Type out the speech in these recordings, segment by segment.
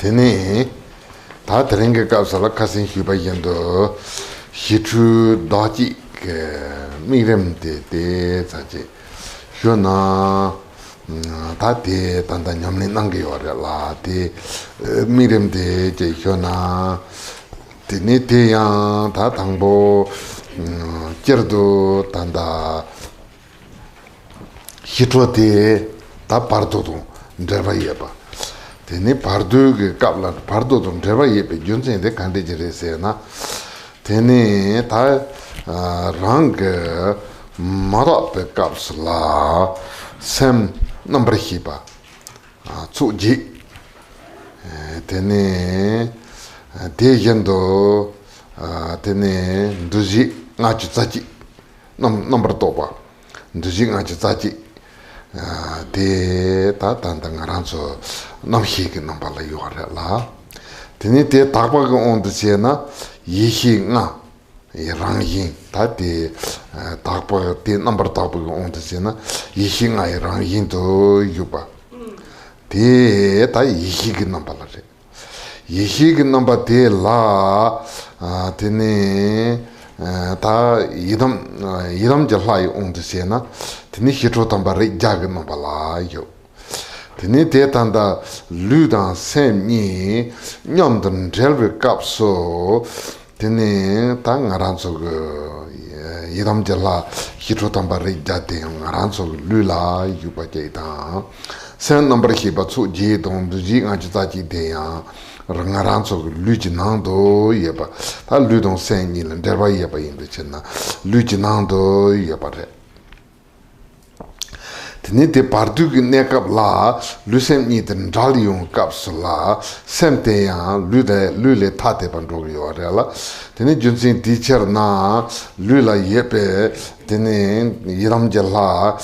Tene, ta Thrangu kapsala kasin hiba yendo, hichu daji mirem de zaji. Shona, ta de tanda nyamne nangi yore la, de mirem de je shona, tene te yang ta tangbo, jirdo tanda, hichu de ta Bardo dong, dreva yeba. Tene Bardo ke kapla, Bardo dong dreva yebe, junsen de kante jire se na, tene ta rang mara pe kapsla, sem number hiba, tsu ji. Tene de yendo, tene duji ngaji zaji, number toba, duji ngaji zaji. De ta tanda ngaranzo namhi ke nambala yore la. Tene de takpa ke onde che na yihi nga rangyin. Ta de takpa de number takpa ke onde che na yihi nga rangyin to yuba. De ta yihi ke nambala re. Yihi ke namba de la tene ta idam jalai onde che na tene hitro tamba re jag nambala yo. Tene te tanda ludan sem ni nyamdan jelve kapso tene ta ngaranso ge idam jala hitro tamba re jate ngaranso lula yuba je ta sen number hiba tsu je dong ji nga ji ta ji de ya ngaranso lu ji nang do yeba ta lu dong sen ni len derba yeba yin de chen na lu ji nang do yeba re. Tene te Bardo ke nekap la, lu sem ni ten jali yung kaps la, sem te yang lu le tate pandog yore la. Tene junsin teacher na, lu la yepe, tene yiram jala,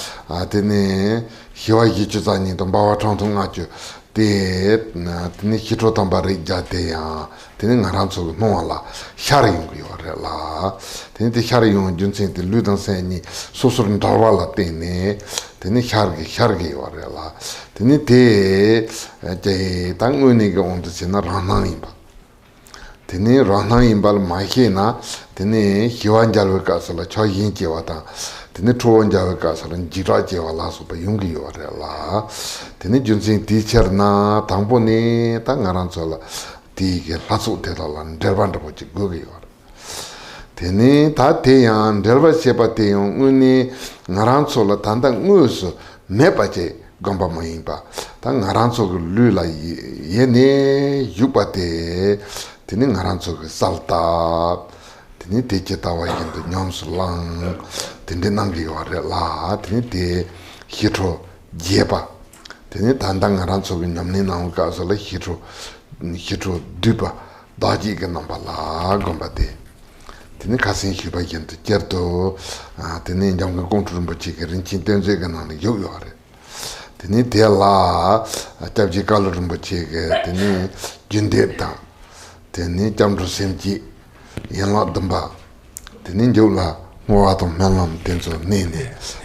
tene hiwa yi chu zani, ton bawa chong tong nga chu, tene hitro tamba re jate yang, tene ngaran so nongwa la, shari yung yore la. Tene te shari yung junsin te lu dan sen ni, sosur ndarwa la tene, tene 샤르게 와래라 tene te je 당문이 그 온도 지나 라나임바 tene 라나임발 마히나 tene 희완자를 가서라 저인지 와다 tene 초원자를 가서는 지라지 와라서 바 용기 와래라 tene 준신 티처나 당보니 당가란솔라 디게 라소 되달란 데반도 보지 거기 와 tene ta teyan delva sepa teyon uni ngaranso la tanda nguso mepache gomba mayimba ta ngaranso lula yene yupate tene ngaranso salta tene teche tawa yendo nyamso lang tene nangi ware la tene te hitro jeba tene tanda ngaranso nyamne nangka so la hitro dupa daji ke namba la gomba te tene kasin hiba yendo gerdo tene nyamga kontrol bachi ke rinchin tenze ke nang yo yore tene te la tabji kalor bachi ke tene jinde ta tene jamro semji yanla damba tene jo la ngwa to melam tenzo ne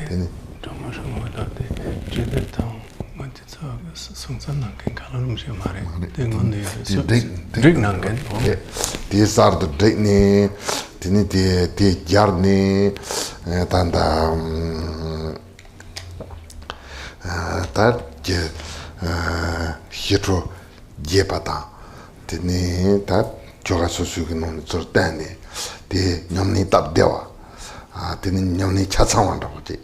tene these are the drink ne tini te jar ne tanda ta je hitro jepata tini ta joga sosu ke non sortane te nyamni tap dewa tini nyamni chatsangwa rabuji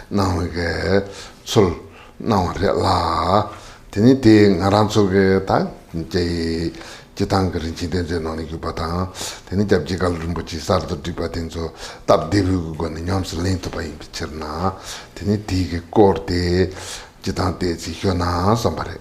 na ge sul na la tini te ngaranso ge ta je jitang rinchi denze nani ki pata teni jab jigal rinpoche sardo dripa tenzo tab devu go ne nyams lento pa im picherna teni ti ke korte jitang te si hyona sambare.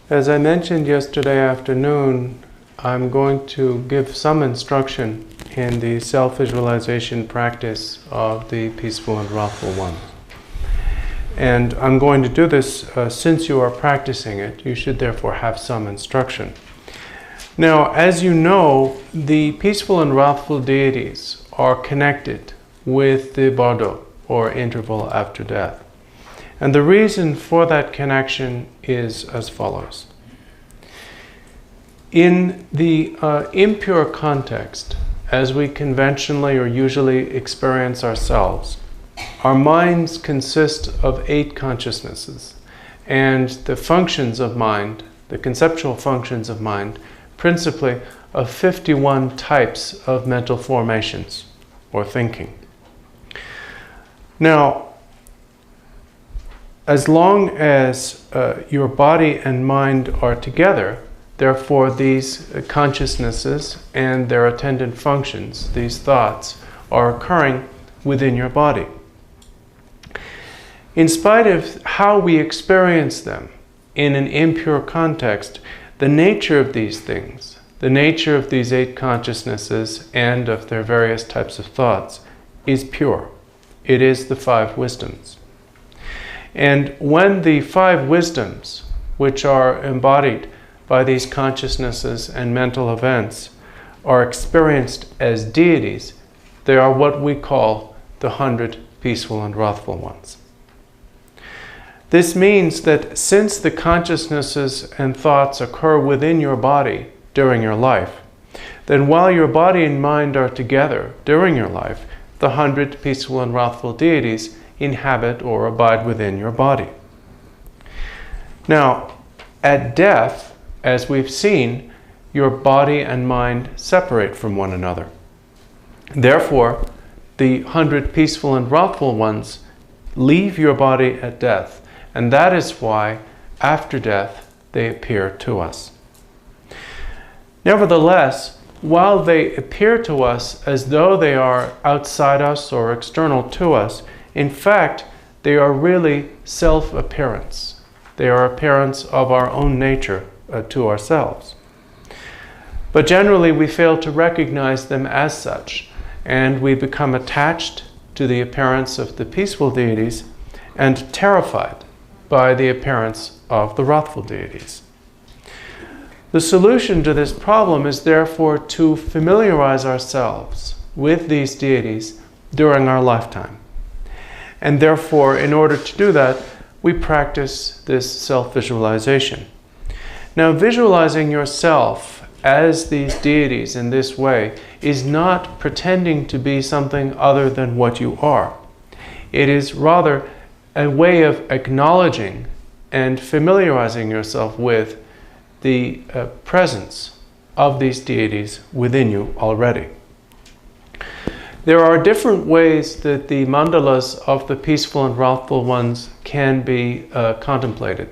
As I mentioned yesterday afternoon, I'm going to give some instruction in the self-visualization practice of the peaceful and wrathful one. And I'm going to do this since you are practicing it. You should therefore have some instruction. Now, as you know, the peaceful and wrathful deities are connected with the Bardo, or interval after death. And the reason for that connection is as follows. In the impure context, as we conventionally or usually experience ourselves, our minds consist of 8 consciousnesses, and the functions of mind, the conceptual functions of mind, principally of 51 types of mental formations or thinking. Now, as long as your body and mind are together, therefore these consciousnesses and their attendant functions, these thoughts, are occurring within your body. In spite of how we experience them in an impure context, the nature of these things, the nature of these 8 consciousnesses and of their various types of thoughts is pure. It is the 5 wisdoms. And when the 5 wisdoms, which are embodied by these consciousnesses and mental events, are experienced as deities, they are what we call the 100 peaceful and wrathful ones. This means that since the consciousnesses and thoughts occur within your body during your life, then while your body and mind are together during your life, the 100 peaceful and wrathful deities inhabit or abide within your body. Now, at death, as we've seen, your body and mind separate from one another. Therefore, the 100 peaceful and wrathful ones leave your body at death, and that is why, after death, they appear to us. Nevertheless, while they appear to us as though they are outside us or external to us, in fact, they are really self-appearance. They are appearance of our own nature to ourselves. But generally, we fail to recognize them as such, and we become attached to the appearance of the peaceful deities and terrified by the appearance of the wrathful deities. The solution to this problem is therefore to familiarize ourselves with these deities during our lifetime. And therefore, in order to do that, we practice this self-visualization. Now, visualizing yourself as these deities in this way is not pretending to be something other than what you are. It is rather a way of acknowledging and familiarizing yourself with the presence of these deities within you already. There are different ways that the mandalas of the peaceful and wrathful ones can be contemplated.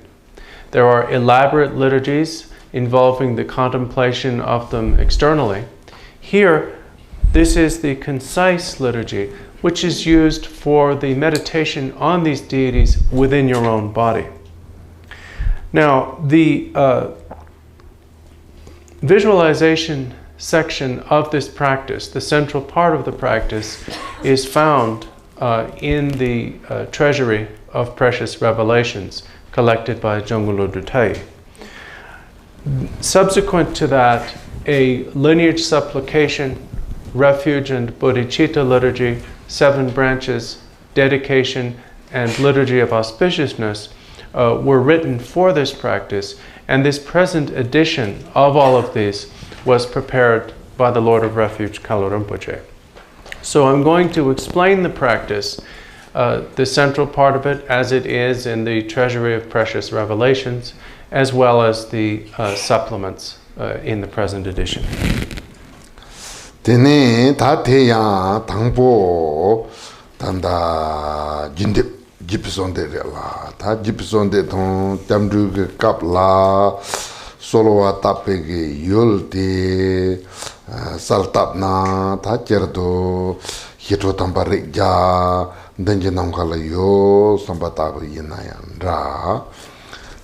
There are elaborate liturgies involving the contemplation of them externally. Here, this is the concise liturgy, which is used for the meditation on these deities within your own body. Now, the visualization section of this practice, the central part of the practice, is found in the treasury of precious revelations collected by Jongulu Dutai. Subsequent to that, a lineage supplication, refuge and bodhicitta liturgy, 7 branches, dedication, and liturgy of auspiciousness were written for this practice, and this present edition of all of these was prepared by the Lord of Refuge, Kalu Rinpoche. So I'm going to explain the practice, the central part of it as it is in the Treasury of Precious Revelations, as well as the supplements in the present edition. Tene tateya tangpo tanda jindip jipsonde la ta jipsonde ton tamdu kap la solo tapege yulde saltap na ta cherdo hito tampare ja denjenam kala yo sambata yinayan ra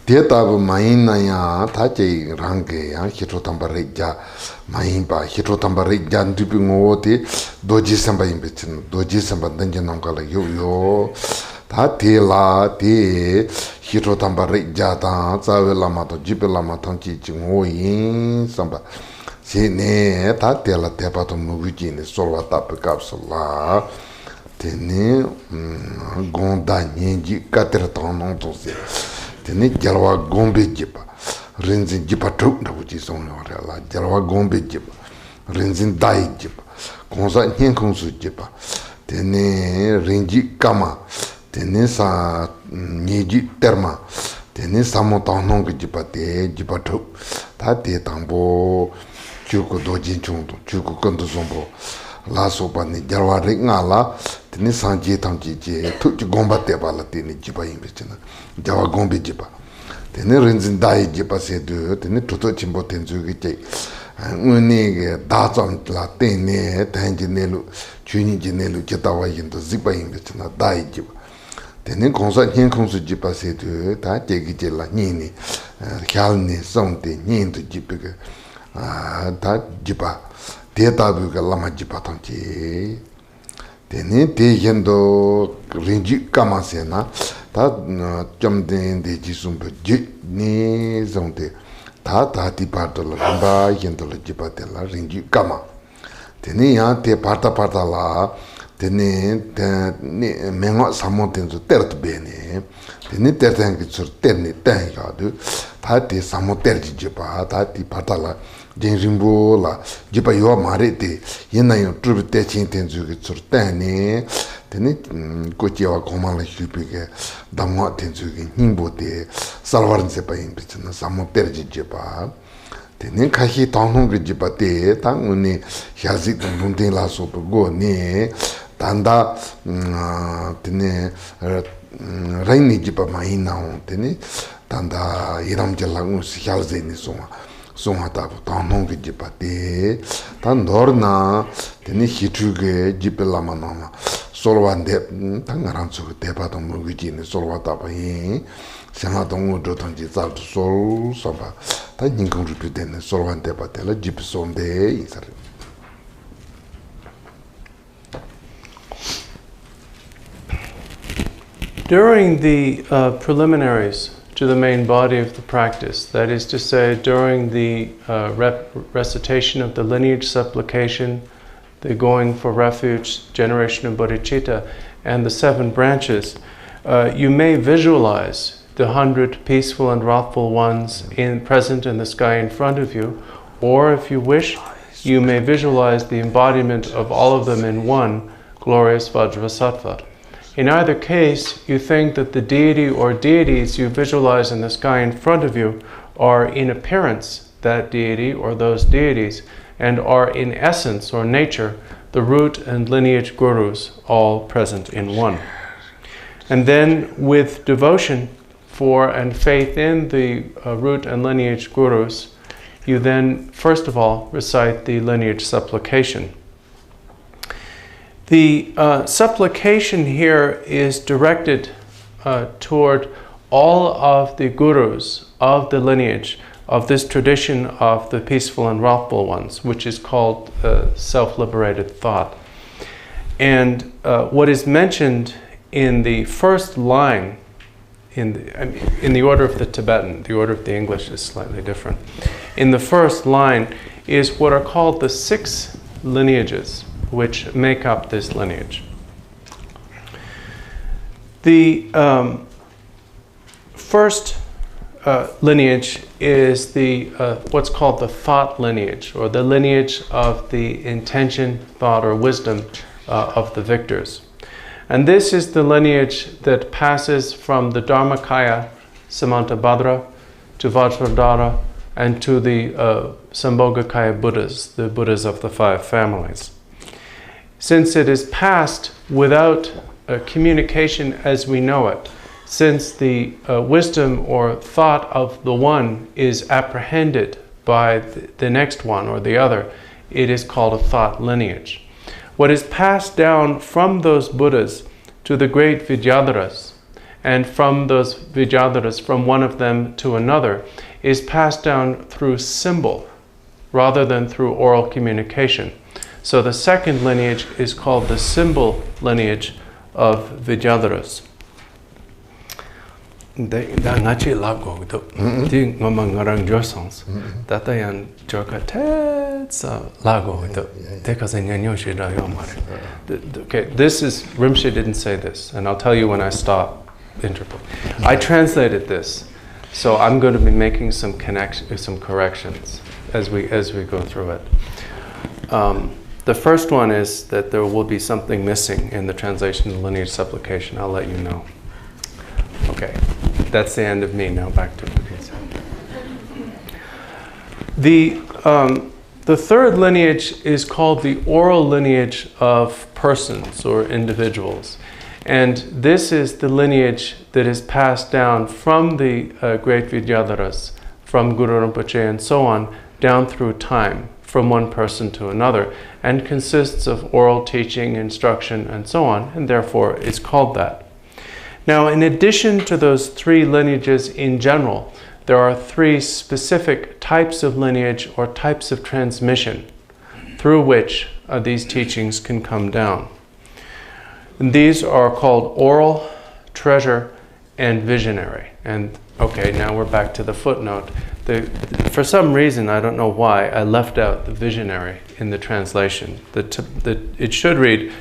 Detab Mainaya Tachi Range, Hitrotambarija, Maimba, Hitrotambarija, Dupingote, Doji Samba in Bitin, Doji Samba Danjanangala Yo, Tatela, Te, Hitrotambarija, Zavelamato, Jipelama Tanchi, Jingoin, Samba. Sine, Tatela, Tepatum Nuvijin, Sola Tap Capsula. tene gonda nyenji kater tanong to se tene jalwa gombe jipa rinzin jipa tuk na wuji song la jalwa gombe jipa rinzin dai jipa konsa nyen kongsu jipa tene rinji kama tene sa nyeji terma tene samo tanong jipa te jipa tuk ta te tangbo chuko dojin chung chuko kanto sombo la sopa ni jarwa rik nga la tini sanje tamji je tuji gomba teba la tini jiba yinbi china jawa gombi jiba tini rinzin dayi jiba se du tini tuto chimbo tenzu ki che uni ge da zang la teni tenji nelu chuni ji nelu jitawa yinto ziba yinbi china dayi jiba tini gongsa nyen gongsu jiba se du ta jegi je la nini khyal ni songde nyen tu jiba ge ta jiba 대다부가 라마지바탄지 되네 대현도 린지 까마세나 다 점된 대지숨부 지니 zonde 다 디바돌 람바 현돌 지바텔라 린지 까마 되네 야테 파타파타라 되네 네 맹어 사모텐도 때르트 베네 되네 때르텐기 줄 때네 때야도 다디 사모 때르지 지바 다디 파타라 Rinpoche la jipa yuwa mare te yena yung trubi te chen ten zu ki tsur teni teni kochi yawa koma la xupi ke damwa ten zu ki nyingbo te salwaran sepa yin pichi na samo terji jipa teni kashi tanghong ki jipa te tang uni xiazik tang punten la sopa go ne tanda teni raini jipa ma yin na hong teni tanda iram jala ngu si xialze ni songa tabu tanong ki jipa te tan dorna teni hichuge jipe lama nama solwan de tan ngaran su te pa tong mu gi ni solwa ta pa yin sena tong do tong ji zal sol so ba ta ning kong ru de ne solwan de pa te la jipe son de isar. During the preliminaries to the main body of the practice, that is to say, during the recitation of the lineage supplication, the going for refuge, generation of bodhicitta, and the 7 branches, you may visualize the 100 peaceful and wrathful ones present in the sky in front of you, or if you wish, you may visualize the embodiment of all of them in one glorious Vajrasattva. In either case, you think that the deity or deities you visualize in the sky in front of you are in appearance that deity or those deities, and are in essence or nature the root and lineage gurus all present in one. And then with devotion for and faith in the root and lineage gurus, you then first of all recite the lineage supplication. The supplication here is directed toward all of the gurus of the lineage of this tradition of the peaceful and wrathful ones, which is called self-liberated thought. And what is mentioned in the first line, in the order of the Tibetan, the order of the English is slightly different. In the first line is what are called the 6 lineages which make up this lineage. The first lineage is the what's called the thought lineage, or the lineage of the intention, thought, or wisdom of the victors. And this is the lineage that passes from the Dharmakaya Samantabhadra to Vajradhara and to the Sambhogakaya Buddhas, the Buddhas of the 5 families. Since it is passed without communication as we know it, since the wisdom or thought of the one is apprehended by the next one or the other, it is called a thought lineage. What is passed down from those Buddhas to the great Vidyadharas, and from those Vidyadharas, from one of them to another, is passed down through symbol rather than through oral communication. So the second lineage is called the symbol lineage of Vidyadharas. Da ngachi lago do di ngoma ngarang josons data yan joka te That's lago. Okay, this is, Rinpoche didn't say this, and I'll tell you when I stop interpret. I translated this, so I'm going to be making some corrections as we go through it. The first one is that there will be something missing in the translation of lineage supplication. I'll let you know. Okay, that's the end of me. Now back to the third lineage is called the oral lineage of persons or individuals. And this is the lineage that is passed down from the great Vidyadharas, from Guru Rinpoche and so on, down through time, from one person to another, and consists of oral teaching, instruction, and so on, and therefore is called that. Now, in addition to those three lineages in general, there are three specific types of lineage or types of transmission through which these teachings can come down. And these are called oral, treasure, and visionary. And okay, now we're back to the footnote. For some reason, I don't know why, I left out the visionary in the translation. It should read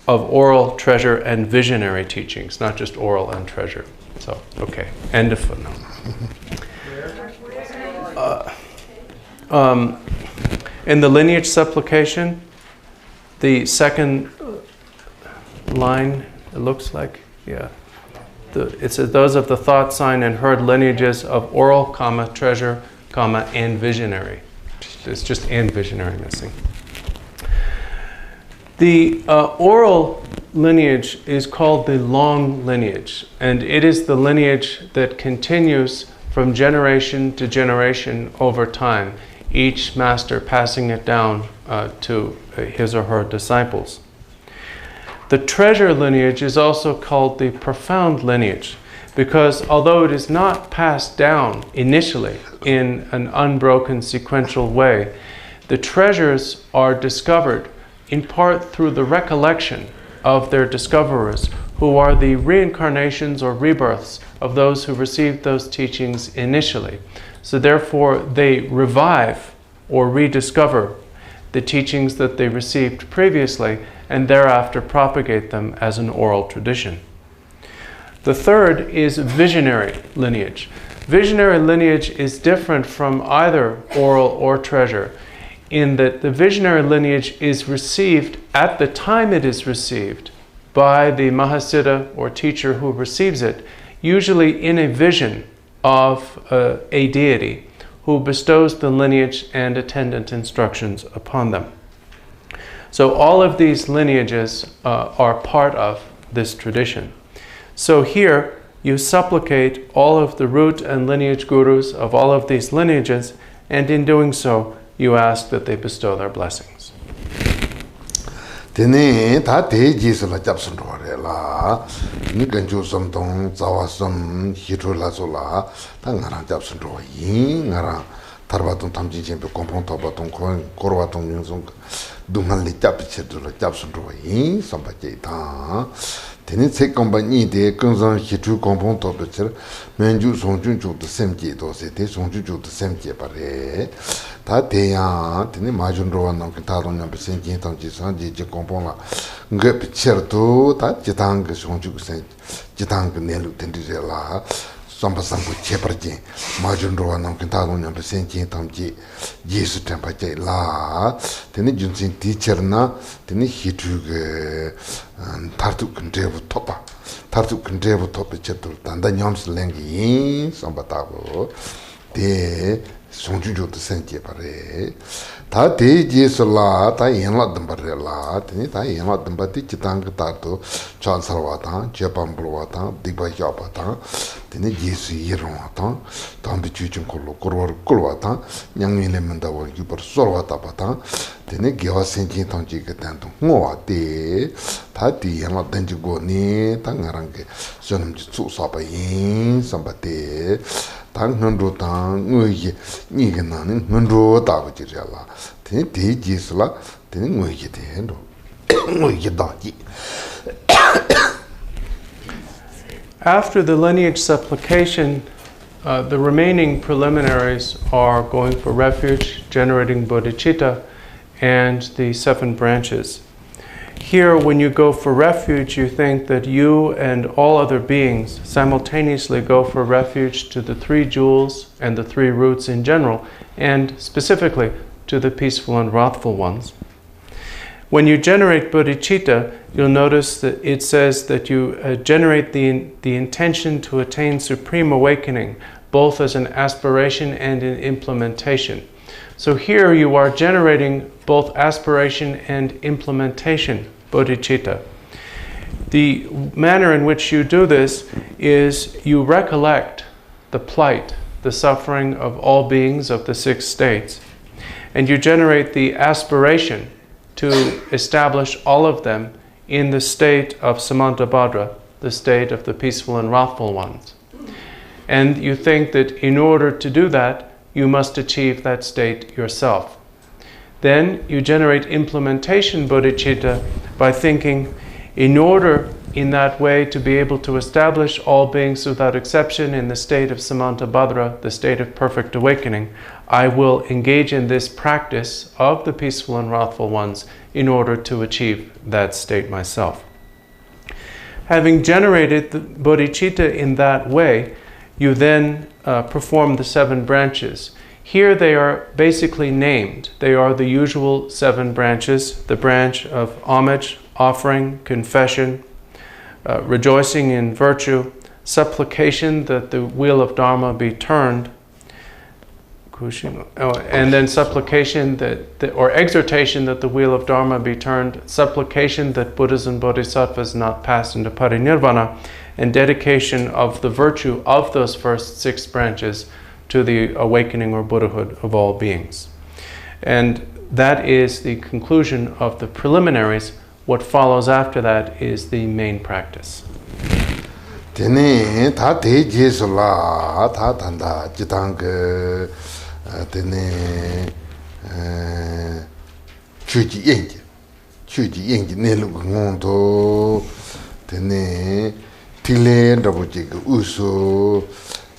of oral, treasure, and visionary teachings, not just oral and treasure. So, okay, end of footnote. In the lineage supplication, the second line, it looks like, yeah. It says, those of the thought, sign, and heard lineages of oral, comma, treasure, comma, and visionary. It's just and visionary missing. The oral lineage is called the long lineage, and it is the lineage that continues from generation to generation over time, each master passing it down to his or her disciples. The treasure lineage is also called the profound lineage, because although it is not passed down initially in an unbroken sequential way, the treasures are discovered in part through the recollection of their discoverers, who are the reincarnations or rebirths of those who received those teachings initially. So therefore, they revive or rediscover the teachings that they received previously and thereafter propagate them as an oral tradition. The third is visionary lineage. Visionary lineage is different from either oral or treasure, in that the visionary lineage is received at the time it is received by the Mahasiddha or teacher who receives it, usually in a vision of a deity who bestows the lineage and attendant instructions upon them. So all of these lineages are part of this tradition. So here you supplicate all of the root and lineage gurus of all of these lineages, and in doing so, you ask that they bestow their blessings. Tene ta te ji la japsun ro la ni ganju som dong zawa som hiru la so la ta ngara japsun ro yin ngara tarba tong tamji chen pe kompon ta ba tong korwa tong yin song dungal li jap che do la japsun ro yin som ba je ta tene se compagnie de konzon hiru kompon to be cher menju song jun ju de sem je do se te song ju ju de sem je pare ta te ya tene ma jun ro na ke ta dong na be sen jin tang ji san ji je kompon la nge pe cher to ta ji tang ge song ju sen ji tang ge ne lu ten de la som ba sam bu che par ji ma jun ro na ke ta dong na be sen jin tang ji ji su ten pa je la tene jun sin teacher na tene hitu ge tartu kundebu topa tartu kundebu topa chetul tanda nyamsi lengi som ba ta bo de songju jo de senje pare ta de je sola ta yenla dambare la tene ta yenla dambati chitang ta to chan sarwa ta jepam bulwa ta digba yaba ta tene je su yiron ta tambi chuchun kollo korwar kolwa ta nyangmi le menda wa yubar sorwa ta pa ta tene gewa senje tangji ke tanto ngwa de ta di yenla danji go ni ta ngarang ke sonam ji tsu sa pa yin samba de tang ngandro tang ngui ni ge na ni ngandro ta ba ji la tene de ji sla tene ngui ge de ndo ngui ge da ji. After the lineage supplication, The remaining preliminaries are going for refuge, generating bodhicitta, and the 7 branches. Here, when you go for refuge, you think that you and all other beings simultaneously go for refuge to the 3 jewels and the 3 roots in general, and specifically to the peaceful and wrathful ones. When you generate bodhicitta, you'll notice that it says that you generate the intention to attain supreme awakening, both as an aspiration and an implementation. So here you are generating both aspiration and implementation, bodhicitta. The manner in which you do this is you recollect the plight, the suffering of all beings of the 6 states, and you generate the aspiration to establish all of them in the state of Samantabhadra, the state of the peaceful and wrathful ones. And you think that in order to do that, you must achieve that state yourself. Then you generate implementation bodhicitta by thinking, in order in that way to be able to establish all beings without exception in the state of Samantabhadra, the state of perfect awakening, I will engage in this practice of the peaceful and wrathful ones in order to achieve that state myself. Having generated the bodhicitta in that way, you then perform the 7 branches. Here they are basically named. They are the usual 7 branches: the branch of homage, offering, confession, rejoicing in virtue, supplication that the wheel of Dharma be turned, and then supplication or exhortation that the wheel of Dharma be turned, supplication that Buddhas and Bodhisattvas not pass into parinirvana, and dedication of the virtue of those first 6 branches to the awakening or Buddhahood of all beings. And that is the conclusion of the preliminaries. What follows after that is the main practice. Tene ta te jesula ta tanda jitang tene chuji yenji nelu ngondo tene tile ndabuji uso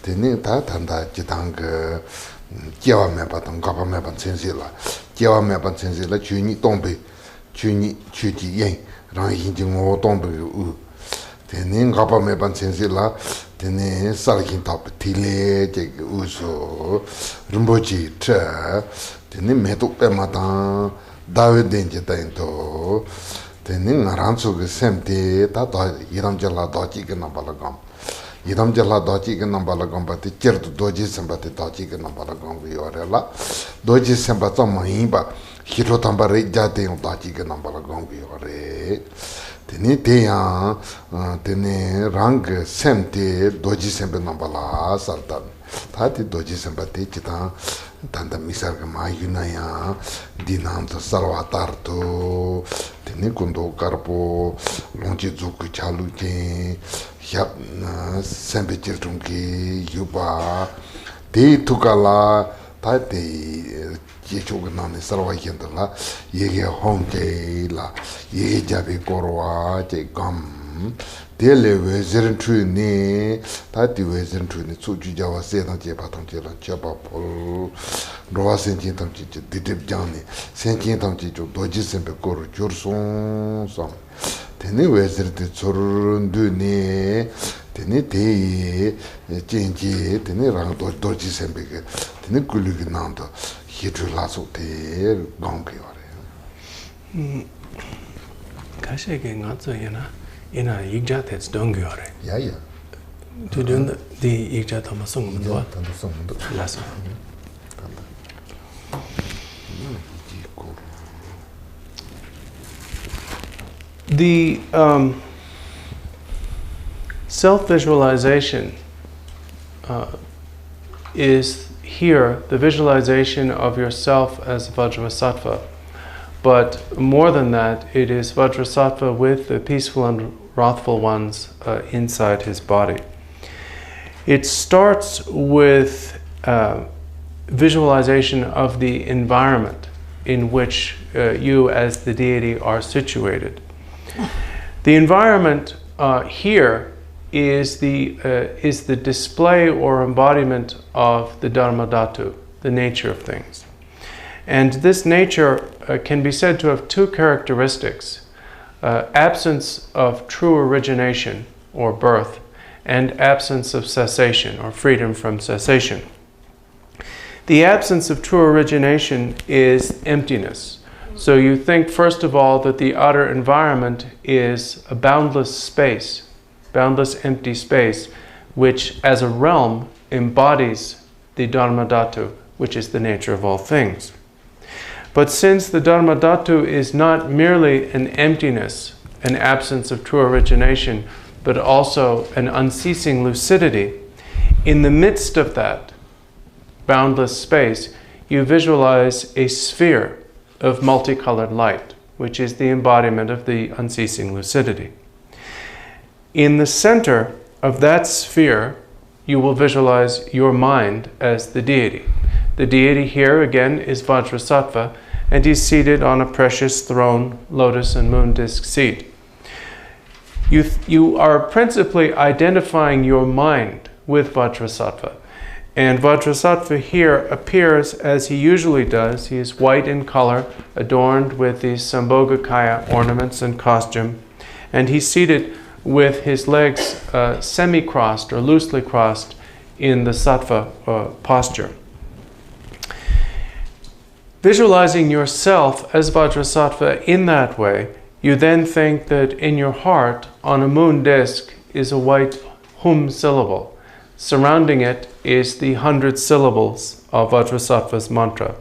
tene ta tanda jitang jiwa meba tong kapa meba tsensila jiwa meba tsensila chuni tombe chuni chuji yen rang hinji ngo tombe u tene kapa meba tsensila tene salkin top tile je uso Rinpoche cha tene metuk pe mata dawe denje tento tene ngaransu ge semte ta da iram jala dachi ge nabalagam iram jala dachi ge nabalagam ba te chertu doji sembate dachi ge nabalagam yorela doji sembata mahimba hiro tambare jate dachi ge nabalagam yore tene teya tene rang semte doji sembe nambala sartan tati doji sembe te chita tanda misarga ma yunaya dinanto sarvatarto tene kundo karpo longchi zuku chalu ke hyap sembe chirtungi yuba te tukala tati jechoga nani sarva yendala yege hongke la yege jabe korwa je gam dele wezerin truni tati wezerin truni tsuju jawa sedan je patang je la chaba pol roa senjin tam je didib jani senjin tam je doji sembe koru jurson sam teni wezerin te tsorundu ne teni te jenji teni rang doji sembe ke teni kulugi nando hitu laso te gongki ware Kashege ngatso yana ina yigja tets dongi ware. ya ya Tudun di yigja tama song mdo tanda song mdo laso. The self-visualization is here the visualization of yourself as Vajrasattva. But more than that, it is Vajrasattva with the peaceful and wrathful ones inside his body. It starts with visualization of the environment in which you as the deity are situated. The environment here is the display or embodiment of the Dharma Dhatu, the nature of things. And this nature can be said to have two characteristics: absence of true origination or birth, and absence of cessation or freedom from cessation. The absence of true origination is emptiness. So you think, first of all, that the outer environment is a boundless space, boundless empty space, which as a realm embodies the Dharma Dhatu, which is the nature of all things. But since the Dharma Dhatu is not merely an emptiness, an absence of true origination, but also an unceasing lucidity, in the midst of that boundless space, you visualize a sphere of multicolored light, which is the embodiment of the unceasing lucidity. In the center of that sphere, you will visualize your mind as the deity. The deity here, again, is Vajrasattva, and he's seated on a precious throne, lotus and moon disk seat. You are principally identifying your mind with Vajrasattva. And Vajrasattva here appears as he usually does. He is white in color, adorned with these Sambhogakaya ornaments and costume. And he's seated with his legs semi-crossed or loosely crossed in the sattva posture. Visualizing yourself as Vajrasattva in that way, you then think that in your heart, on a moon disk, is a white hum syllable. Surrounding it is the 100 syllables of Vajrasattva's mantra.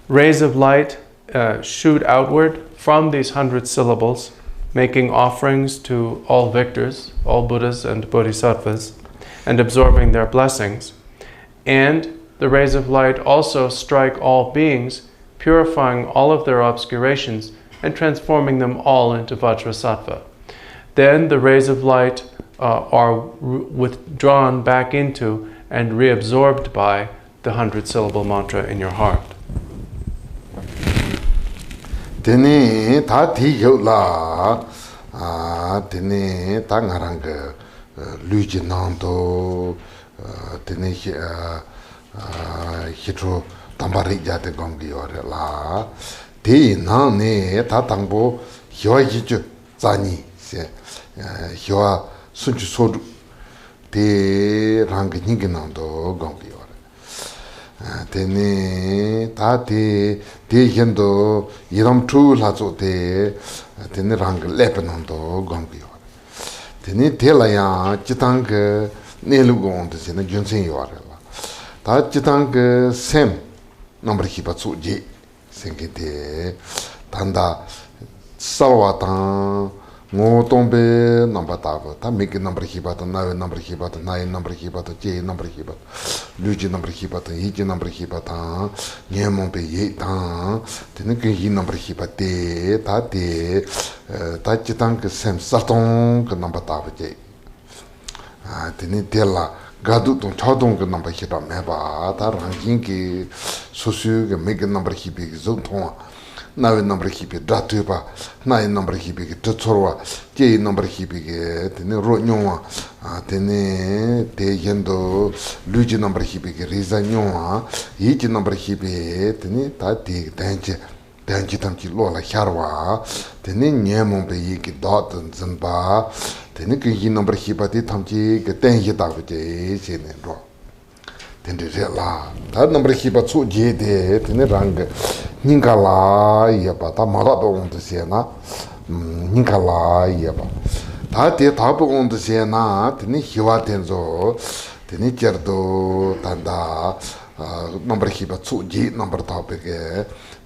Rays of light shoot outward from these 100 syllables, making offerings to all victors, all Buddhas and Bodhisattvas, and absorbing their blessings. And the rays of light also strike all beings, purifying all of their obscurations and transforming them all into Vajrasattva. Then the rays of light are withdrawn back into and reabsorbed by the 100-syllable mantra in your heart. Tene ta thi la tene ta ngarang luji nando tene hitro tambari jate gomgi ore la te na ne ta tangbo hyo ji zani se hyo sunchu sodu te rang ning nando gomgi ore tene ta te yendo iram tu la zo te tene rang lep nando gomgi ore tene te la ya chitang ne lu gon de ne junsen yore la ta chitang sem number ki ba zu ji 생기대 단다 살와탄 모tombe number tava ta make number hibata na number hibata na number hibata j number hibata luji number hibata hiji number hibata nyemombe ye ta tene ke hi number hibate ta te ta chitang ke sem sarton ke number tava j tene tela gadu ton chodong ke number hita meba ta ranking ke sosu ke make number hibi zoton na number hibi datuba na number hibi ke tsorwa ke number hibi ke tene ronyo tene te yendo luji number hibi ke rizanyo yiji number hibi tene ta te danji tamki lola harwa tene nyemon be yiki dot zanba tene ke yi number hibati tamki ke tenji dabe sene ro tene la ta number hibatsu je de tene rang ningala yaba ta mara be on de sena ningala yaba ta te ta be on de sena tene hiwa tenzo tene jerdo tanda number hibatsu je number topic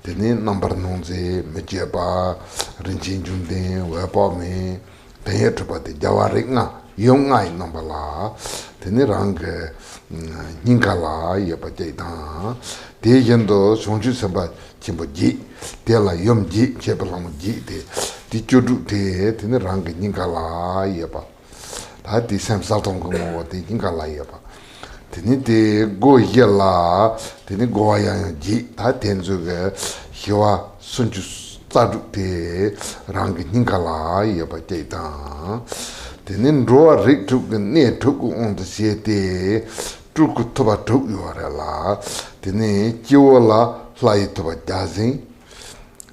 tene number nonze mejeba rinjin junde weba me tene trupate jawari nga yongai number la tene rang ningala yeba jaidan te yendo sonju samba chimbo ji te la yom ji chebalam ji te ti chodu te tene rang ningala yeba ta ti sam saltong ko mo te ningala yeba tene te go yela tene go ya ji ta tenzu ge hiwa sunju tsadu te rang ningala yeba jaidan Then draw rig took the near took on the city, took to a took your la, then Jola fly to a dozen,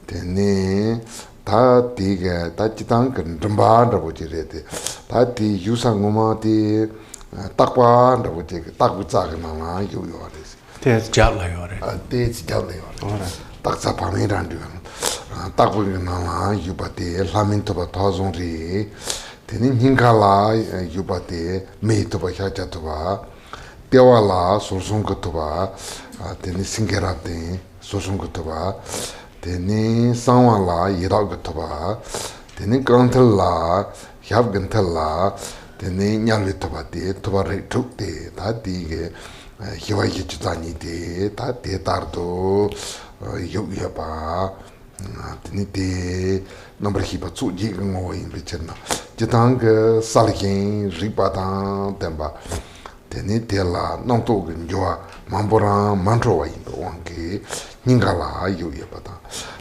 then Tati Tachitank and Dambanda would you read it. Tati Yusangumati Takwa, and would take Takutagana, you are this. There's Jatlay or it. Dates Jalli. Taksapamiranduan. Takwinala, Yubate, Lamin to a thousand re. Then Hinkala, Yubate, May to a Hachatuba, Tewala, Sosunkutuba, then Singerate, Sosunkutuba, then Sawala, Yiragatuba, then Grantala, Yavgantala, then Yalitobate, Tobare took the Tati, Hiwayitani de, Tate Tardo, Yuyaba, Tinite, number Hiba Tsujigo in Richena, Jitang, Salikin, Ripatan, Temba, Tenitela, Nontogan Joa, Mambora, Mantroa in the Wanke, Ningala, Yuyabata.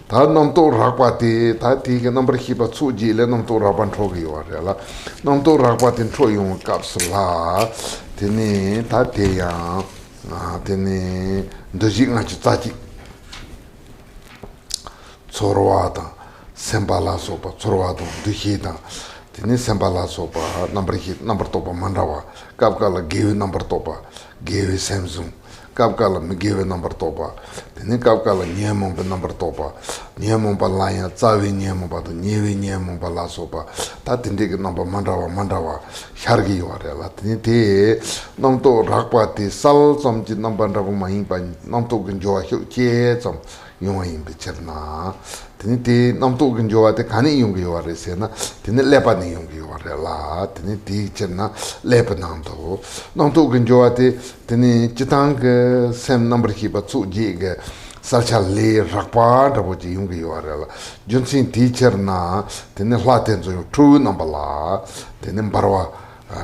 Tad Nomto Rapati, Tati, number Hiba Tsuji, Lenomto Rabantrogi or Rella, Nomto Rapatin Troyum Capsula, Tene, Tatea, Tene, Dojina Chitati. Sorwata, Sembala sopa, Sorwata, Duhita, Tini Sembala sopa, number topa Mandawa, Kapkala gave number topa, gave Samsung, Kapkala gave number topa, Tini Kapkala Niemon number topa, Niemon Balaya, Tsavi Niemon, but Nievi Niemon Bala sopa, Tatindig number Mandawa, Shargi Warela, Tinite, Nomto Rakpati, Sal, some number of my impan, Nomto Genjoa, some. Yung Bicherna, Tiniti, Namtogan Joa, the Kani Yung Yoresena, Tin Lepani Yung Yorela, Tiniti Cherna, Lepanamto, Namtogan Joate, Tini Chitang, Sam number Hibatsu Jig, Sarchale, Rakpa, Raboji Yung Yorela, Junsin teacher na, Tin Latenzo, true number la, Tin Barwa,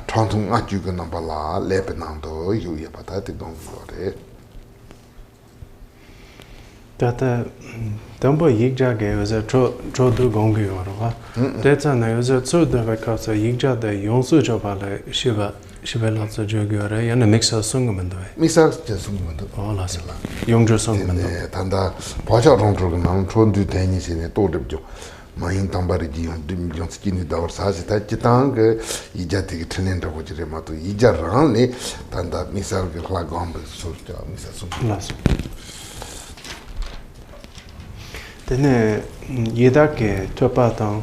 Tontung Ajuga number la, Lepanamto, you Yapatati don't yore. That Dumbo Yigjage was a Trodu Gongi or that's an I was a so the because a Yigja the Yonsu Jopale Shiva Shivela Jogure and a mix of Sungaman. Mixer just all us Yongjo Sungaman. Tanda Pacha Rontrogan, Tron to tennis in a told my Tambariji and Dim Skinny Dower Sasita Chitang, Ijati Tenant of Jerematu, Ija Ranley, Tanda Missile Lagombe, so Mrs. Then Yedake Topatong,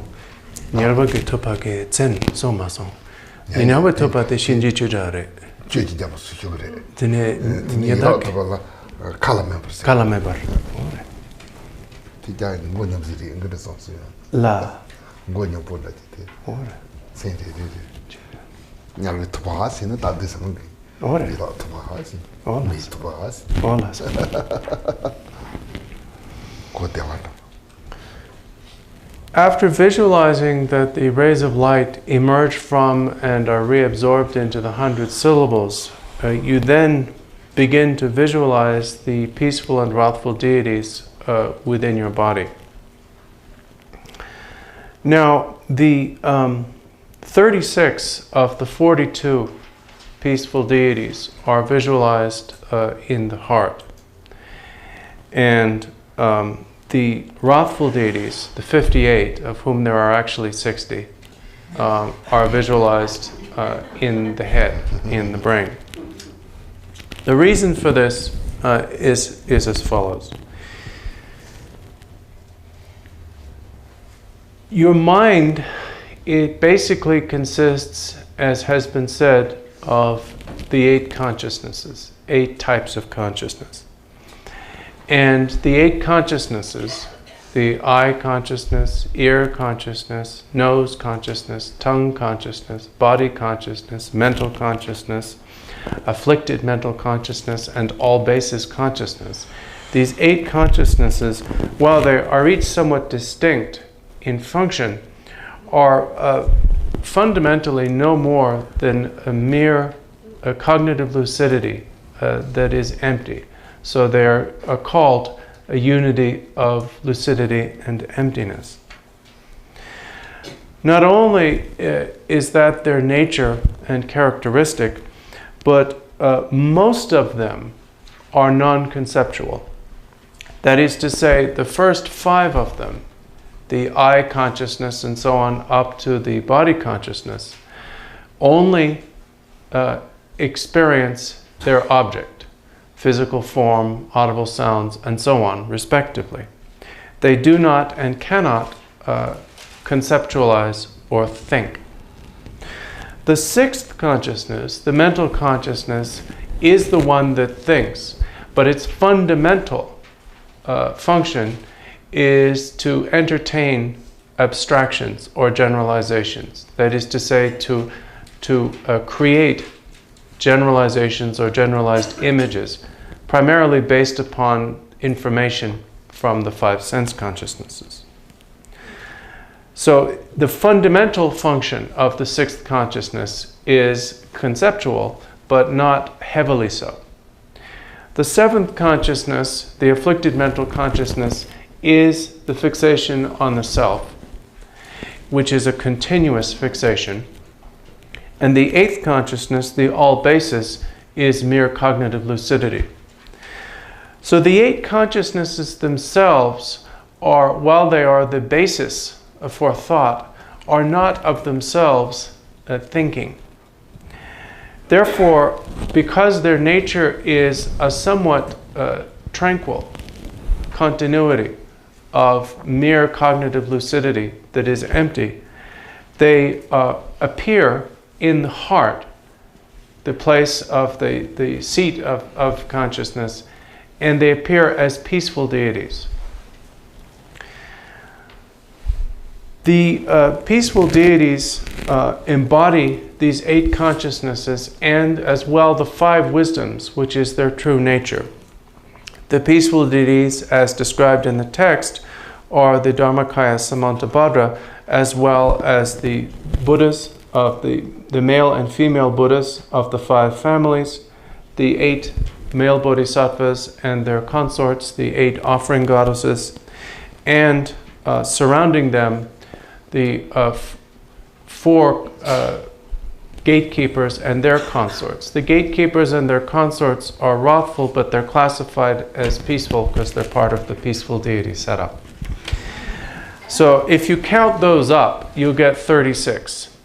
Nyarvaki Topake, Zen, Somason. In our Topa the Shinji Chujare. Chujabasure. Then Yedake Calamembers. Calamember. He died in Gonyam City in Goodison. La Gonyam Pola. Saint Nyarvi Topas in the Tadison. Or Topas. all Topas. all us. After visualizing that the rays of light emerge from and are reabsorbed into the 100 syllables, you then begin to visualize the peaceful and wrathful deities within your body. Now, the 36 of the 42 peaceful deities are visualized in the heart. And the wrathful deities, the 58, of whom there are actually 60, are visualized in the head, in the brain. The reason for this is as follows. Your mind, it basically consists, as has been said, of the 8 consciousnesses, 8 types of consciousness. And the 8 consciousnesses, the eye consciousness, ear consciousness, nose consciousness, tongue consciousness, body consciousness, mental consciousness, afflicted mental consciousness, and all basis consciousness. These 8 consciousnesses, while they are each somewhat distinct in function, are fundamentally no more than a mere cognitive lucidity that is empty. So they are called a unity of lucidity and emptiness. not only is that their nature and characteristic, but most of them are non-conceptual. That is to say, the first 5 of them, the I consciousness and so on, up to the body consciousness, only experience their object, physical form, audible sounds, and so on, respectively. They do not and cannot conceptualize or think. The 6th consciousness, the mental consciousness, is the one that thinks, but its fundamental function is to entertain abstractions or generalizations. That is to say, to create generalizations or generalized images, primarily based upon information from the 5 sense consciousnesses. So the fundamental function of the 6th consciousness is conceptual, but not heavily so. The 7th consciousness, the afflicted mental consciousness, is the fixation on the self, which is a continuous fixation. And the 8th consciousness, the all basis, is mere cognitive lucidity. So the 8 consciousnesses themselves are, while they are the basis for thought, are not of themselves thinking. Therefore, because their nature is a somewhat tranquil continuity of mere cognitive lucidity that is empty, they appear in the heart, the place of the seat of consciousness, and they appear as peaceful deities. The peaceful deities embody these 8 consciousnesses and as well the 5 wisdoms, which is their true nature. The peaceful deities, as described in the text, are the Dharmakaya Samantabhadra, as well as the Buddhas of the male and female Buddhas of the 5 families, the 8 male bodhisattvas and their consorts, the 8 offering goddesses, and surrounding them the 4 gatekeepers and their consorts. The gatekeepers and their consorts are wrathful, but they're classified as peaceful because they're part of the peaceful deity setup. So if you count those up, you'll get 36.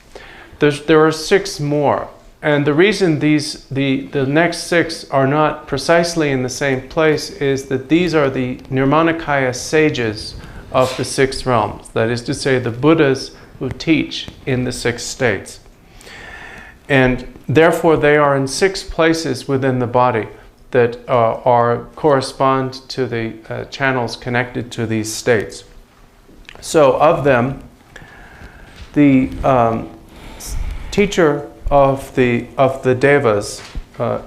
There are 6 more. And the reason the next 6 are not precisely in the same place is that these are the Nirmanakaya sages of the 6 realms. That is to say, the Buddhas who teach in the 6 states. And therefore they are in 6 places within the body that correspond to the channels connected to these states. So of them, the teacher of the devas,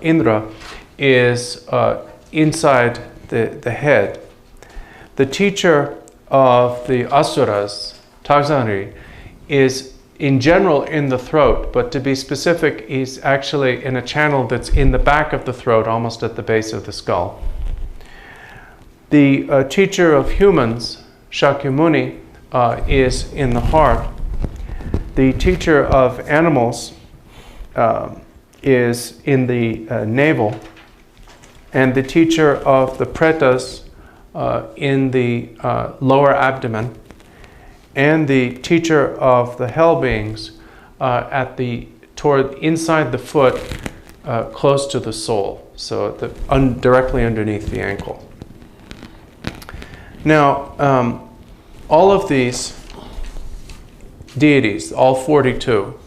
Indra, is inside the head. The teacher of the asuras, Tagzanri, is in general in the throat, but to be specific, he's actually in a channel that's in the back of the throat, almost at the base of the skull. The teacher of humans, Shakyamuni, is in the heart. The teacher of animals is in the navel, and the teacher of the pretas in the lower abdomen, and the teacher of the hell beings toward inside the foot, close to the sole, so directly underneath the ankle. Now, all of these deities, all 42,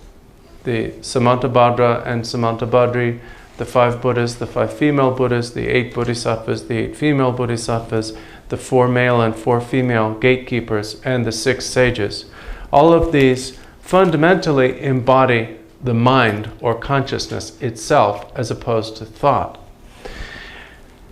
the Samantabhadra and Samantabhadri, the 5 Buddhas, the 5 female Buddhas, the 8 Bodhisattvas, the 8 female Bodhisattvas, the 4 male and 4 female gatekeepers, and the 6 sages. All of these fundamentally embody the mind or consciousness itself as opposed to thought.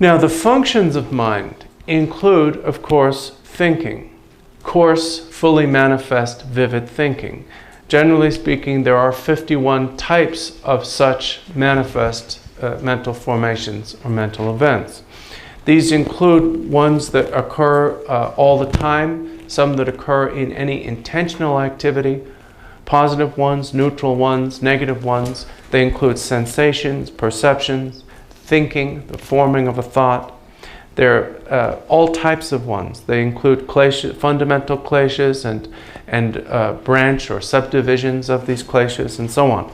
Now, the functions of mind include, of course, thinking, coarse, fully manifest, vivid thinking. Generally speaking, there are 51 types of such manifest mental formations or mental events. These include ones that occur all the time, some that occur in any intentional activity, positive ones, neutral ones, negative ones. They include sensations, perceptions, thinking, the forming of a thought. They're all types of ones. They include kleshas, fundamental kleshas and branch or subdivisions of these kleshas and so on.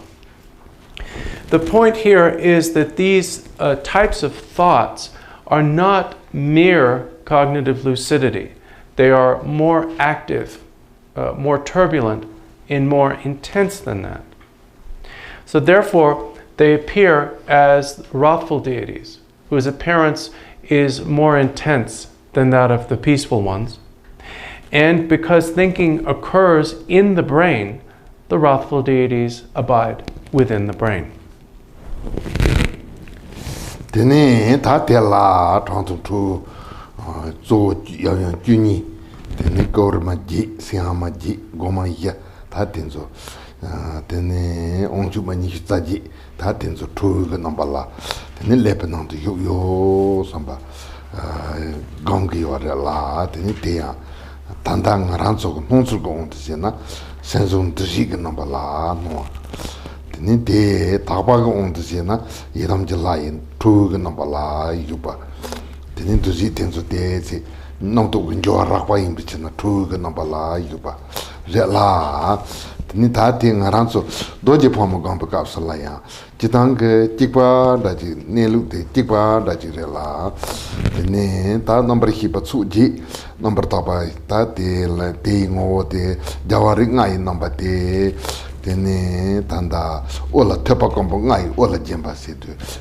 The point here is that these types of thoughts are not mere cognitive lucidity. They are more active, more turbulent, and more intense than that. So therefore, they appear as wrathful deities, whose appearance is more intense than that of the peaceful ones. And because thinking occurs in the brain, the wrathful deities abide within the brain. Tene ta te la tong tu zo yang juni tene gor ma ji sia ma ji go ma ya ta ten zo tene ong chu ma ni ta ji ta ten zo tu ga nam ba la tene le pe nang yo yo samba gong gi wa la tene te ya tan dang ran zo nong zu go ong de na sen zo de ji ga nam ba la no tene te ta ba ga ong de na ye dam ji la yin tu ga nam ba la yu ba tene du ji ten zo de ji nong to gun jo ra kwa yin bi chen na tu ga nam ba la yu ba re la tene ta te ngaran so do je pho mo gong ba ka sa la ya ji tang ge ji ba da ji ne lu de ji ba da ji re la tene ta number hi ba chu ji number ta ba ta te la te ngo de jawari ngai number de tene tanda ola tepa kombo ngai ola jemba se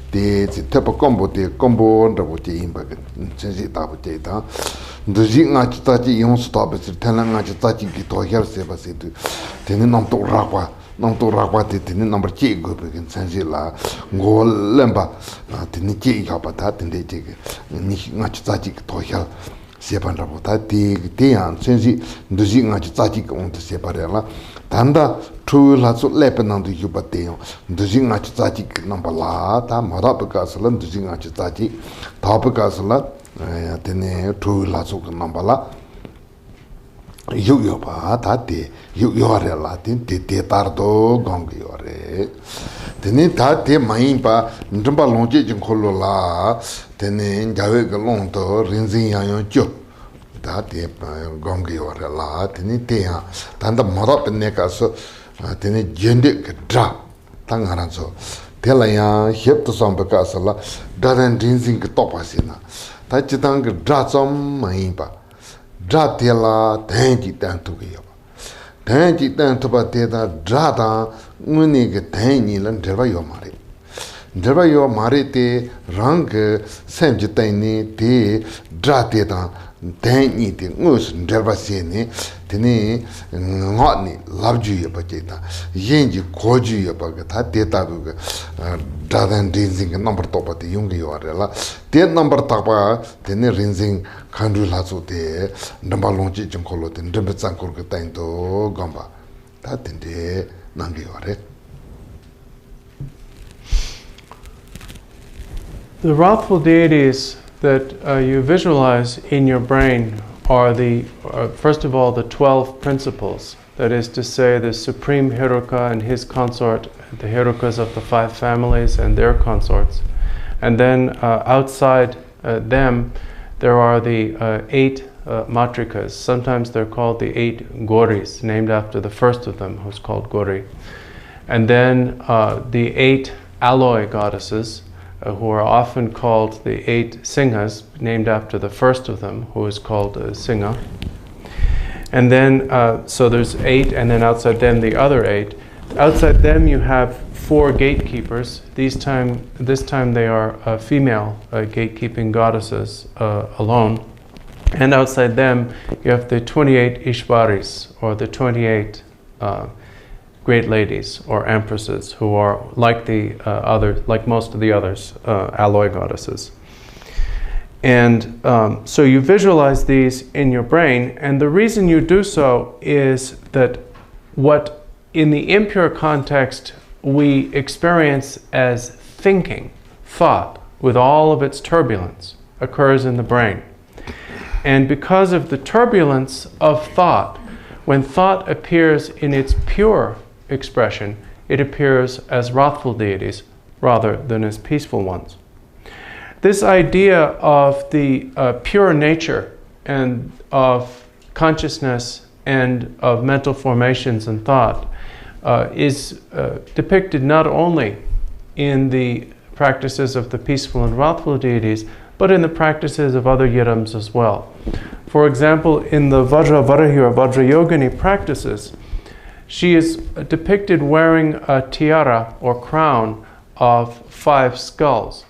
de tepa kombo de kombo ndabo te imba sensi ta bo te ta ndoji nga chita ji yon sta ba se tena nga chita ji ki to her se ba se tene nam to rakwa te tene number che go be sensi la ngo lemba tene che ya ba ta tene je ni nga chita ji ki to her 세번 라보다 대한 sensi ndoji nga chati ko on se parela tanda trulaso lepenando yubateyo ndoji nga chati namba la ta mara pakasala ndoji nga chati ta pakasala tene trulaso namba la yo ba ta te yo rela te tardo gong yore tene ta te mai ba ndamba lonje jing kholo la tene jawe ga long to rinzin yang jo ta te gong yore la tene te ha tanda mara penne ka so tene jende ga dra tangaran so te la ya hep to som ba ka sala daran rinzin ga to pa sina ta chitang ga dra som mai ba dra te la tenji tan tu ga tenji tan tu ba te da dra da nguni ga tenji lan derba yo mare te rang sem ji tan ni te dra te da tenji te ngus derba se ni tene ngot ni lab ju ya ba che ta yin ji ko ju ya ba ga ta te ta ga dra dan rinzing number to pa te yung ga yo re la te number ta pa tene rinzing kandu la zo te ndamba longji jing kholo te ndamba chang kor ga tain to gamba ta tende nang yo re. The wrathful deities that you visualize in your brain are first of all, the 12 principles. That is to say, the supreme Heruka and his consort, the Herukas of the 5 families and their consorts. And then outside them, there are the 8 matrikas. Sometimes they're called the 8 Goris, named after the first of them, who's called Gori. And then the 8 alloy goddesses, who are often called the 8 Singhas, named after the first of them, who is called Singha. And then, so there's 8, and then outside them the other 8. Outside them you have 4 gatekeepers. This time they are female gatekeeping goddesses alone. And outside them you have the 28 Ishvaris, or the 28 great ladies or empresses, who are like like most of the others, alloy goddesses. And so you visualize these in your brain, and the reason you do so is that what in the impure context we experience as thinking, thought, with all of its turbulence, occurs in the brain. And because of the turbulence of thought, when thought appears in its pure expression, it appears as wrathful deities rather than as peaceful ones. This idea of the pure nature and of consciousness and of mental formations and thought is depicted not only in the practices of the peaceful and wrathful deities, but in the practices of other yidams as well. For example, in the Vajravarahi or Vajrayogini practices, she is depicted wearing a tiara or crown of 5 skulls.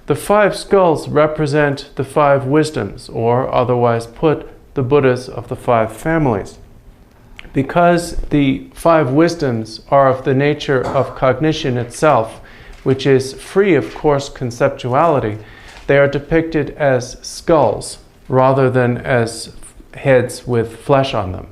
The 5 skulls represent the 5 wisdoms, or otherwise put, the Buddhas of the 5 families. Because the 5 wisdoms are of the nature of cognition itself, which is free of coarse conceptuality, they are depicted as skulls rather than as heads with flesh on them.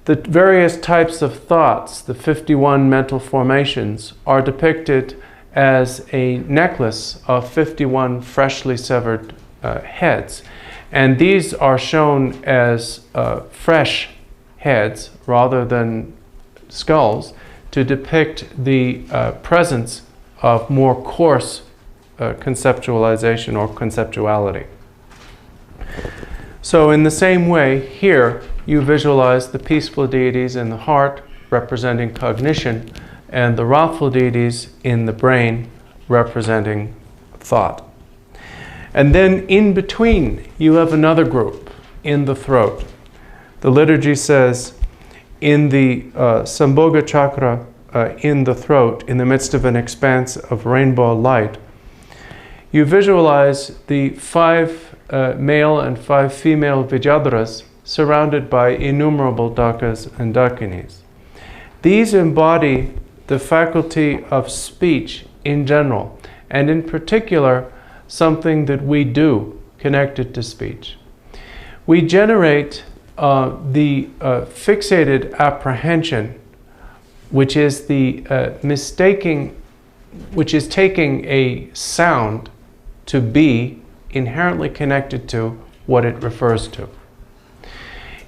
The various types of thoughts, the 51 mental formations, are depicted as a necklace of 51 freshly severed heads. And these are shown as fresh heads rather than skulls to depict the presence of more coarse conceptualization or conceptuality. So in the same way, here you visualize the peaceful deities in the heart representing cognition and the wrathful deities in the brain representing thought. And then in between you have another group in the throat. The liturgy says in the Sambhoga chakra in the throat, in the midst of an expanse of rainbow light, you visualize the 5 male and 5 female Vidyadharas surrounded by innumerable Dakas and Dakinis. These embody the faculty of speech in general, and in particular, something that we do connected to speech. We generate the fixated apprehension, which is the which is taking a sound to be inherently connected to what it refers to.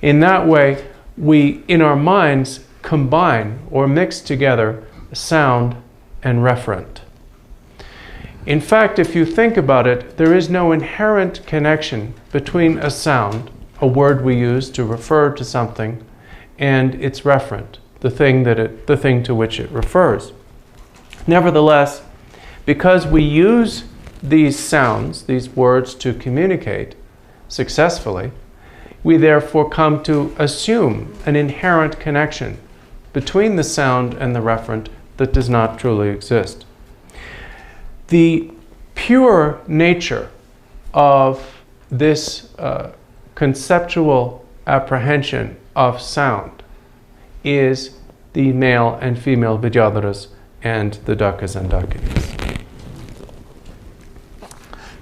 In that way, we, in our minds, combine or mix together sound and referent. In fact, if you think about it, there is no inherent connection between a sound, a word we use to refer to something, and its referent, the thing to which it refers. Nevertheless, because we use these sounds, these words, to communicate successfully, we therefore come to assume an inherent connection between the sound and the referent that does not truly exist. The pure nature of this conceptual apprehension of sound is the male and female Vidyadharas and the Dakas and Dakinis.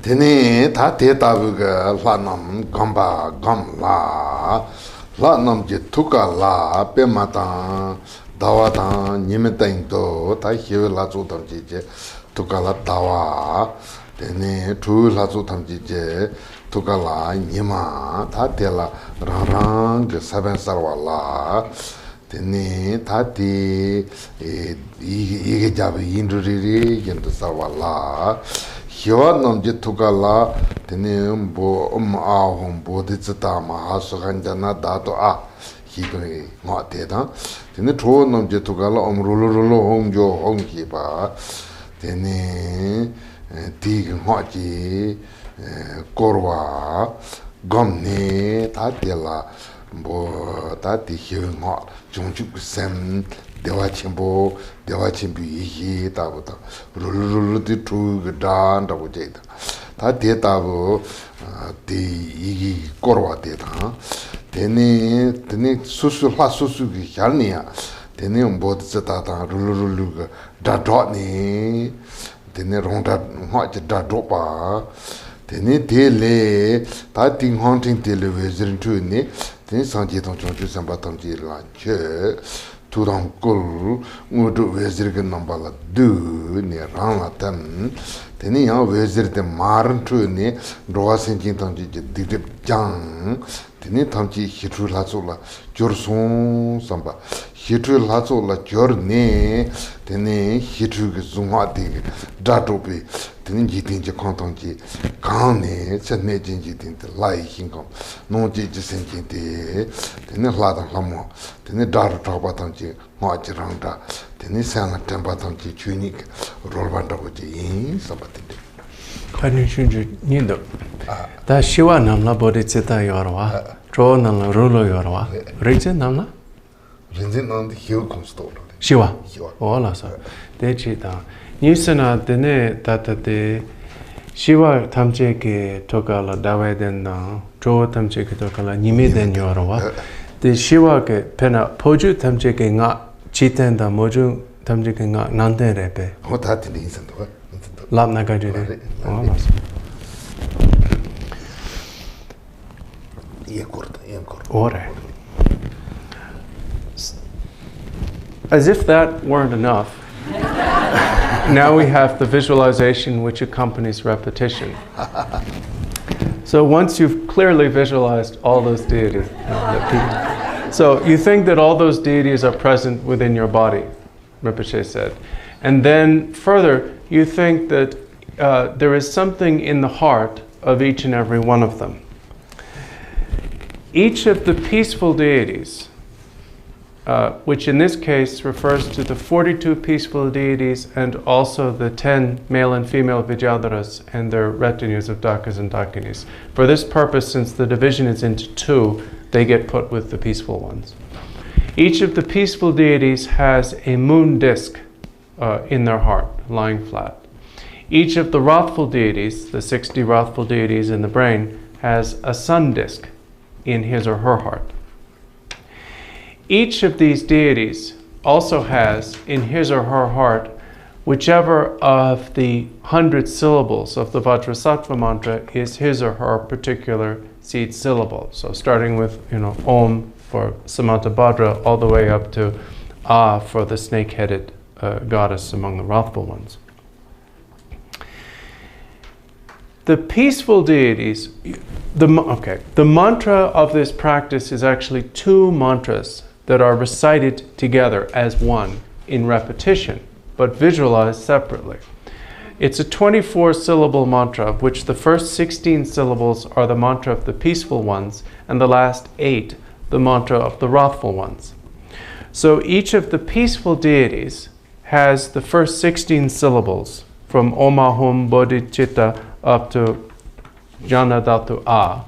Tene ta te tabuga lanam gamba gamla lanam je tuka la pemata dawata nimetento ta hiwe la zutam je tuka la dawa tene tu la zutam je tuka la nima ta te la rang saben sarwala tene ta te ige jabi induriri yentu sarwala Hiwa namje tukala tene mbo ahom bodhicitta mahasuganjana dato hibri nga teta tene cho namje tukala rulu hongjo hongki ba tene tig nga ji korwa gomne tatela mbo tati hiwa nga jungchuk sem Dewa Chimbo Ihi Tabuta Rulu di Trug Dan Tabu Jeta Ta De Tabu Di Igi Korwa Deta Tene Susu La Susu Hyalnia Tene Bodhicitta Rulu Dadotni Tene Ronda Hot Dadopa Tene Tele Ta Ting Haunting Television Tune Tene Sanjitong Chonchu Sambatam Jilan Turam Kul, Mudu Vezir Nambala Du, near Rana Tan, Tenia Vezir the Maran Tuni, Roa Sinking Tanji Didip Jang, Teni Tanji Hitu Lazula, Jurson Samba, hitu lazo la jorne tene hitu ge zuma de dato be tene jitin je konton ji kane chane jin jitin de lai hingom no ji ji sen ji de tene lada lamo tene dar ta ba tan ji ma ji rang da tene sang tan ba tan ji chuni rol ban da ji sabati de Kani shunju nindo. Da shiwa namla bodhicitta yorwa, tro namla rulo yorwa, rinchen namla? Rinchen namla hiu kumsto. Shiwa? Ola sa. Dechi ta. Nisana dene tata de shiwa tamche ke tokala dawe den na, tro tamche ke tokala nime den yorwa. De shiwa ke pena poju tamche ke nga chiten da moju tamche ke nga nanden repe. Ho tati ni insan to. Lap naga jide. Ore. As if that weren't enough, now we have the visualization which accompanies repetition. So once you've clearly visualized all those deities, so you think that all those deities are present within your body, Rinpoche said. And then further, you think that there is something in the heart of each and every one of them. Each of the peaceful deities, which in this case refers to the 42 peaceful deities and also the 10 male and female Vidyadharas and their retinues of Dakas and Dakinis. For this purpose, since the division is into two, they get put with the peaceful ones. Each of the peaceful deities has a moon disk in their heart, lying flat. Each of the wrathful deities, the 60 wrathful deities in the brain, has a sun disk in his or her heart. Each of these deities also has in his or her heart whichever of the 100 syllables of the Vajrasattva mantra is his or her particular seed syllable. So starting with, Om for Samantabhadra all the way up to Ah for the snake-headed goddess among the wrathful ones. The peaceful deities, the mantra of this practice is actually two mantras that are recited together as one in repetition, but visualized separately. It's a 24-syllable mantra, of which the first 16 syllables are the mantra of the peaceful ones, and the last 8 the mantra of the wrathful ones. So each of the peaceful deities has the first 16 syllables, from Om Ahum Bodhicitta up to Janadatu A,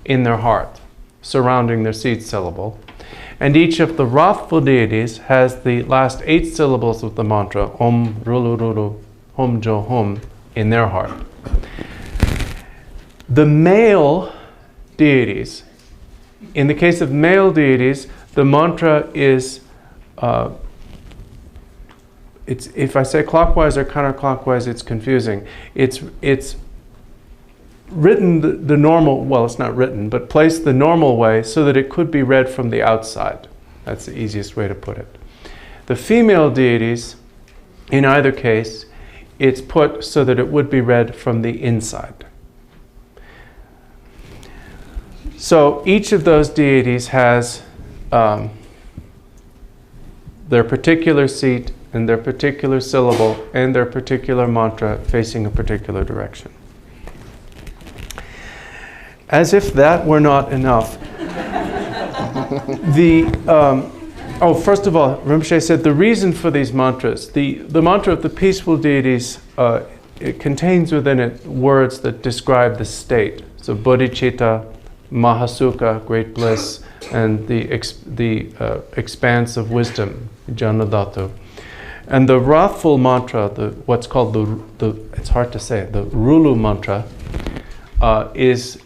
in their heart, surrounding their seed syllable. And each of the wrathful deities has the last 8 syllables of the mantra, Om Rulu Rulu Hum Jo Hum, in their heart. The male deities, in the case of male deities, the mantra is, if I say clockwise or counterclockwise, it's confusing. It's written the normal, well, it's not written, but placed the normal way so that it could be read from the outside. That's the easiest way to put it. The female deities, in either case, it's put so that it would be read from the inside. So each of those deities has their particular seat and their particular syllable and their particular mantra facing a particular direction. As if that were not enough, first of all, Rinpoche said the reason for these mantras, the mantra of the peaceful deities, it contains within it words that describe the state. So bodhicitta, mahasukha, great bliss, and the expanse of wisdom, janadatu. And the wrathful mantra, what's called it's hard to say, the Rulu mantra, is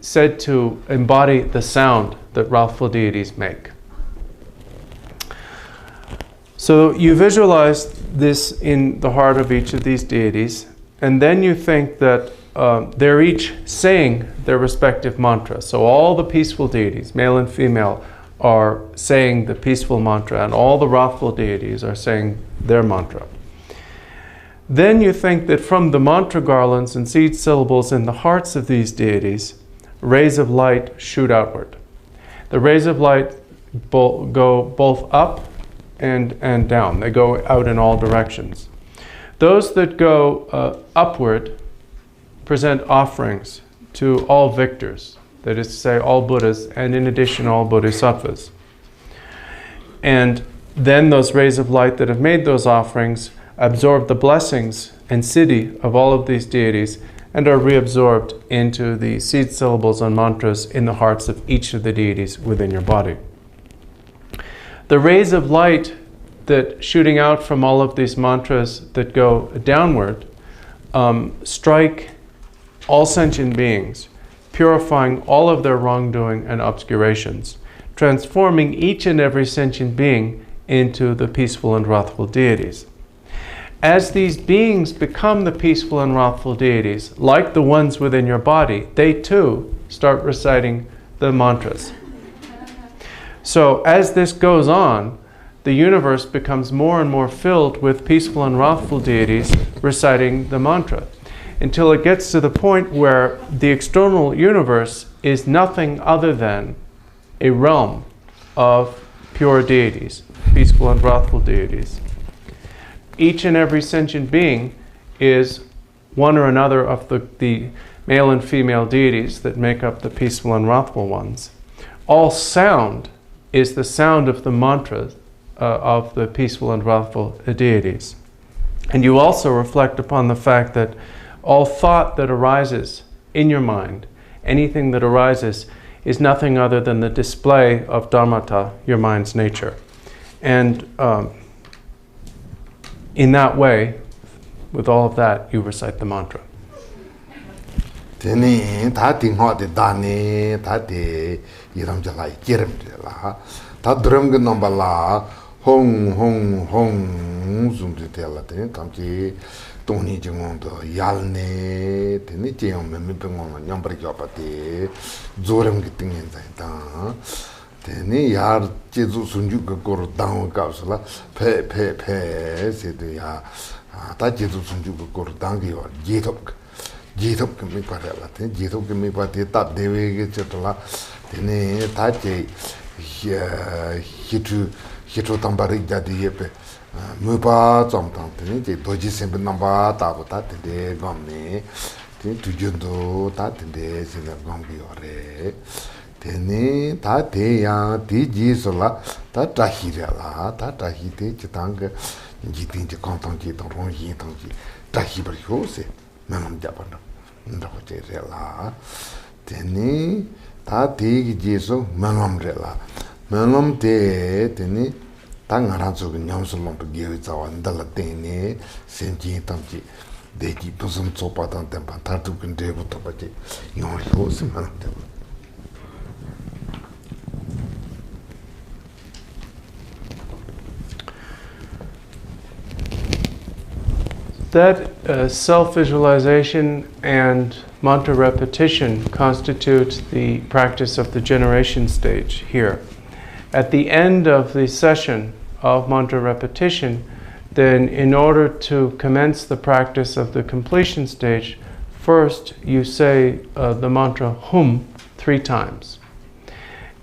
said to embody the sound that wrathful deities make. So you visualize this in the heart of each of these deities, and then you think that they're each saying their respective mantra. So all the peaceful deities, male and female, are saying the peaceful mantra, and all the wrathful deities are saying their mantra. Then you think that from the mantra garlands and seed syllables in the hearts of these deities, rays of light shoot outward. The rays of light go both up and down. They go out in all directions. Those that go upward present offerings to all victors, that is to say, all Buddhas, and in addition, all Bodhisattvas. And then those rays of light that have made those offerings absorb the blessings and siddhi of all of these deities and are reabsorbed into the seed syllables and mantras in the hearts of each of the deities within your body. The rays of light that shooting out from all of these mantras that go downward strike all sentient beings, purifying all of their wrongdoing and obscurations, transforming each and every sentient being into the peaceful and wrathful deities. As these beings become the peaceful and wrathful deities, like the ones within your body, they too start reciting the mantras. So as this goes on, the universe becomes more and more filled with peaceful and wrathful deities reciting the mantra, until it gets to the point where the external universe is nothing other than a realm of pure deities, peaceful and wrathful deities. Each and every sentient being is one or another of the male and female deities that make up the peaceful and wrathful ones. All sound is the sound of the mantras of the peaceful and wrathful deities. And you also reflect upon the fact that all thought that arises in your mind, anything that arises, is nothing other than the display of Dharmata, your mind's nature. And in that way, with all of that, you recite the mantra. Hong hong hong zoom to tell it come to Tony Jimondo Yalne Tenichi me pengon number jopati Zorem getting in the Teni yard Jesu Sunjuka go down capsula pe said the that Jesu Sunjuka go down or Jetop can make parella, Jetop can make party that they will get to Teni Tachi Hitu Hito Tambari Jadi Yepe Muba Zomtantini, Doji Simple Number Tabata, the Gomni, Tujundo, Tatinde, Sinagombi Ore, Teni, Tatea, Tiji Sola, Tatahirala, Tatahite, Chitanga, Jitin, Contanti, Ronji, Tongi, Tahiber Hose, Manam Japano, Ndrela, Teni, Tati Jesu, Manamrella. Manam te teni tangaranzo nyamsolom to give it our ndalatene senji tamji deji dosum sopatan tempa tartu can do to pati yon hos man. That self-visualization and mantra repetition constitute the practice of the generation stage here. At the end of the session of mantra repetition, then in order to commence the practice of the completion stage, first you say the mantra Hum 3 times.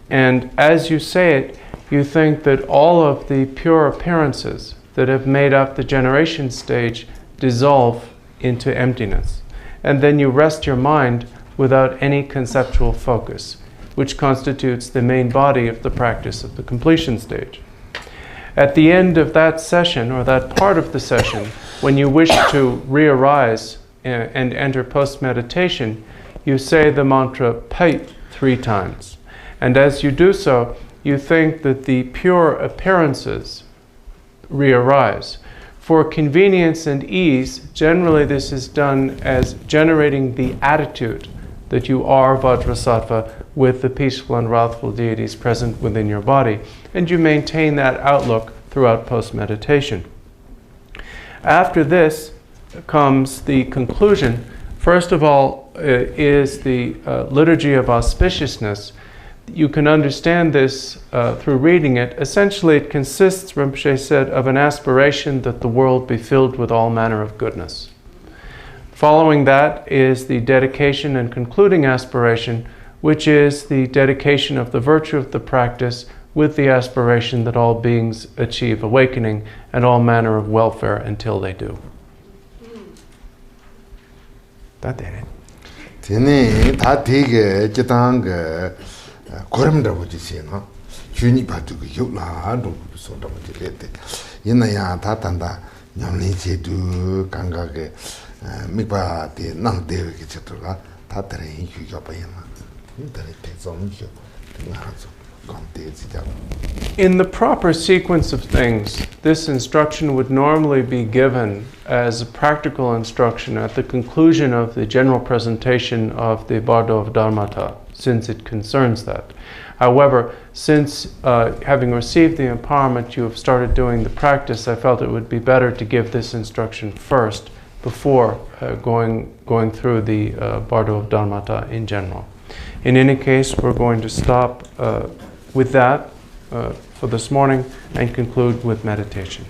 And as you say it, you think that all of the pure appearances that have made up the generation stage dissolve into emptiness. And then you rest your mind without any conceptual focus, which constitutes the main body of the practice of the completion stage. At the end of that session, or that part of the session, when you wish to re-arise and enter post-meditation, you say the mantra Pait 3 times. And as you do so, you think that the pure appearances re-arise. For convenience and ease, generally this is done as generating the attitude that you are Vajrasattva with the peaceful and wrathful deities present within your body, and you maintain that outlook throughout post-meditation. After this comes the conclusion. First of all is the liturgy of auspiciousness. You can understand this through reading it. Essentially it consists, Rinpoche said, of an aspiration that the world be filled with all manner of goodness. Following that is the dedication and concluding aspiration, which is the dedication of the virtue of the practice with the aspiration that all beings achieve awakening and all manner of welfare until they do. That's it. Tene ta dige jitang koram da wuji se no juni ba du yu la do so da wuji le de yin ya ta tan da nyam ni che du kang ga ge mi ba de nang de ge che to la ta tere yu yo ba yin ma ni tere te zo ni yo na zo kom de zi da. In the proper sequence of things, this instruction would normally be given as a practical instruction at the conclusion of the general presentation of the Bardo of Dharmata, since it concerns that. However, since having received the empowerment, you have started doing the practice, I felt it would be better to give this instruction first before going through the Bardo of Dharmata in general. In any case, we're going to stop with that for this morning and conclude with meditation.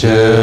je